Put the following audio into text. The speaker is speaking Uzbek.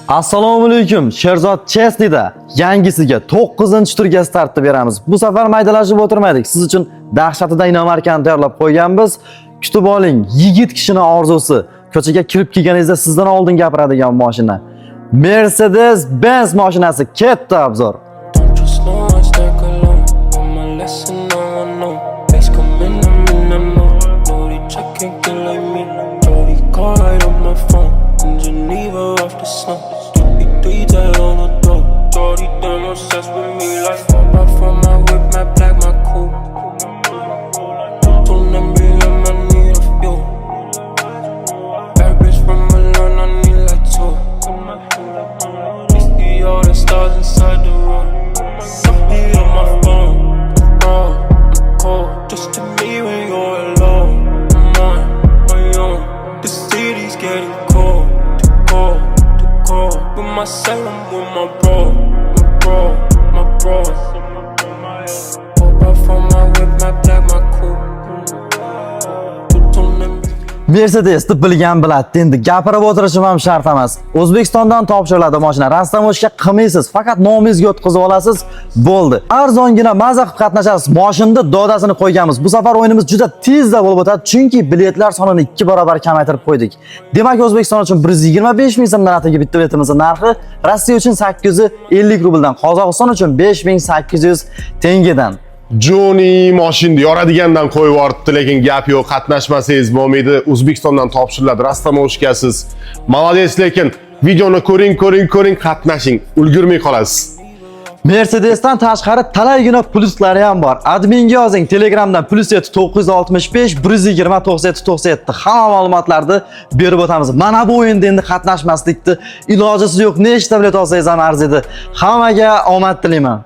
Assalomu alaykum. Sherzod Chesnida yangisiga 9-turga startni beramiz. Bu safar maydalashib o'tirmadik. Siz uchun dahshatida inomarkani tayyorlab qo'yganmiz. Kutib oling, yigit kishini orzusi. Ko'chaga kirib kelganingizda sizdan oldin gapiradigan mashina. Mercedes-Benz mashinasi. Katta obzor. Obsessed with me like fuck off from my whip, my black, my coupe. Don't let me let my need a few. Bad bitch from Milan, I need like two. See all the stars inside the room. Be on my phone, bro, I'm cold. Just to me when you're alone. I'm on my own. The city's getting cold, too cold, too cold. With myself, I'm with my bro. My bro. Pop up from my whip, my black, my coupe. Mercedesni bilgan biladi. Endi gapirib o'tirishim ham shart emas. O'zbekistondan topshiriladi mashina. Rastamoshga qilmaysiz, faqat nomingizga o'tkazib olasiz, bo'ldi. Arzongina maza qilib qatnashasiz. Mashinada dodasini qo'yganmiz. Bu safar o'yinimiz juda tezda bo'lib o'tadi, chunki biletlar sonini 2 barobar kamaytirib qo'ydik. Demak, O'zbekiston uchun 125 ming so'mdan atigi bitta biletimizning narxi, Rossiya uchun 850 rubldan, Qozog'iston uchun 5800 tengadan. Joni mashinni yoradigandan qo'yib yuboribdi, lekin gap yo'q, qatnashmasangiz bo'lmaydi. O'zbekistondan topshiriladi, rastamoshkasiz. Молодец, lekin videoni ko'ring, qatnashing, ulgurmay qolasiz. Mercedes'dan tashqari talaygina plyuslari ham bor. Adminga yozing, Telegramdan +965 120 9797. Hamma ma'lumotlarni berib o'tamiz. Mana bu o'yinda endi qatnashmaslikni ilojisi yo'q. Nechta bilet olsangiz ham arziydi. Hammaga omad tilayman.